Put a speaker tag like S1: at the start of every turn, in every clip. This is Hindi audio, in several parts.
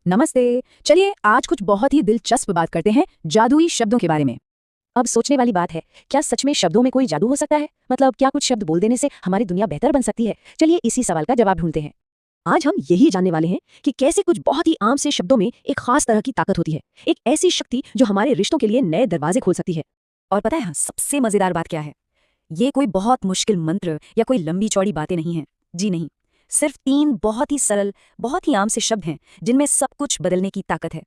S1: नमस्ते। चलिए आज कुछ बहुत ही दिलचस्प बात करते हैं जादुई शब्दों के बारे में। अब सोचने वाली बात है, क्या सच में शब्दों में कोई जादू हो सकता है? मतलब क्या कुछ शब्द बोल देने से हमारी दुनिया बेहतर बन सकती है? चलिए इसी सवाल का जवाब ढूंढते हैं। आज हम यही जानने वाले हैं कि कैसे कुछ बहुत ही आम से शब्दों में एक खास तरह की ताकत होती है, एक ऐसी शक्ति जो हमारे रिश्तों के लिए नए दरवाजे खोल सकती है। और पता है सबसे मजेदार बात क्या है? ये कोई बहुत मुश्किल मंत्र या कोई लंबी चौड़ी बातें नहीं हैं। जी नहीं, सिर्फ 3 बहुत ही सरल, बहुत ही आम से शब्द हैं जिनमें सब कुछ बदलने की ताकत है।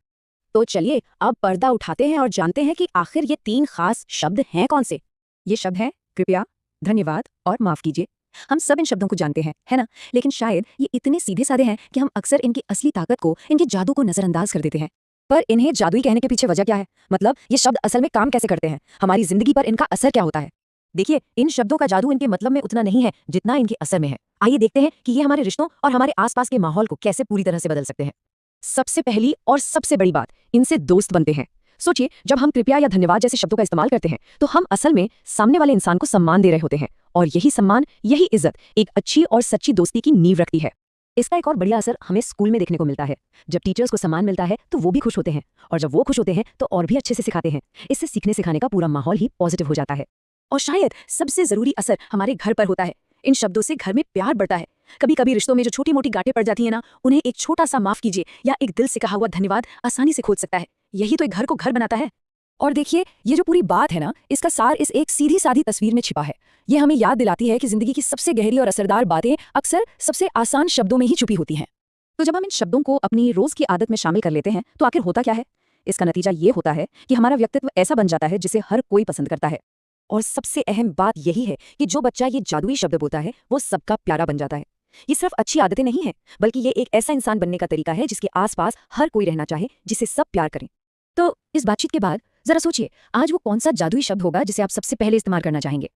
S1: तो चलिए अब पर्दा उठाते हैं और जानते हैं कि आखिर ये 3 खास शब्द हैं कौन से। ये शब्द हैं कृपया, धन्यवाद और माफ कीजिए। हम सब इन शब्दों को जानते हैं, है ना? लेकिन शायद ये इतने सीधे साधे हैं कि हम अक्सर इनकी असली ताकत को, इनके जादू को नजरअंदाज कर देते हैं। पर इन्हें जादुई कहने के पीछे वजह क्या है? मतलब ये शब्द असल में काम कैसे करते हैं? हमारी जिंदगी पर इनका असर क्या होता है? देखिए, इन शब्दों का जादू इनके मतलब में उतना नहीं है जितना इनके असर में है। आइए देखते हैं कि ये हमारे रिश्तों और हमारे आसपास के माहौल को कैसे पूरी तरह से बदल सकते हैं। सबसे पहली और सबसे बड़ी बात, इनसे दोस्त बनते हैं। सोचिए, जब हम कृपया या धन्यवाद जैसे शब्दों का इस्तेमाल करते हैं तो हम असल में सामने वाले इंसान को सम्मान दे रहे होते हैं, और यही सम्मान, यही इज्जत एक अच्छी और सच्ची दोस्ती की नींव रखती है। इसका एक और बढ़िया असर हमें स्कूल में देखने को मिलता है। जब टीचर्स को सम्मान मिलता है तो वो भी खुश होते हैं, और जब वो खुश होते हैं तो और भी अच्छे से सिखाते हैं। इससे सीखने सिखाने का पूरा माहौल ही पॉजिटिव हो जाता है। और शायद सबसे जरूरी असर हमारे घर पर होता है। इन शब्दों से घर में प्यार बढ़ता है। कभी कभी रिश्तों में जो छोटी मोटी गांठें पड़ जाती है ना, उन्हें एक छोटा सा माफ कीजिए या एक दिल से कहा हुआ धन्यवाद आसानी से खोद सकता है। यही तो एक घर को घर बनाता है। और देखिए, ये जो पूरी बात है ना, इसका सार इस एक सीधी सादी तस्वीर में छिपा है। ये हमें याद दिलाती है कि जिंदगी की सबसे गहरी और असरदार बातें अक्सर सबसे आसान शब्दों में ही छुपी होती हैं। तो जब हम इन शब्दों को अपनी रोज की आदत में शामिल कर लेते हैं तो आखिर होता क्या है? इसका नतीजा ये होता है कि हमारा व्यक्तित्व ऐसा बन जाता है जिसे हर कोई पसंद करता है। और सबसे अहम बात यही है कि जो बच्चा ये जादुई शब्द बोलता है वो सबका प्यारा बन जाता है। ये सिर्फ अच्छी आदतें नहीं है, बल्कि ये एक ऐसा इंसान बनने का तरीका है जिसके आसपास हर कोई रहना चाहे, जिसे सब प्यार करें। तो इस बातचीत के बाद जरा सोचिए, आज वो कौन सा जादुई शब्द होगा जिसे आप सबसे पहले इस्तेमाल करना चाहेंगे?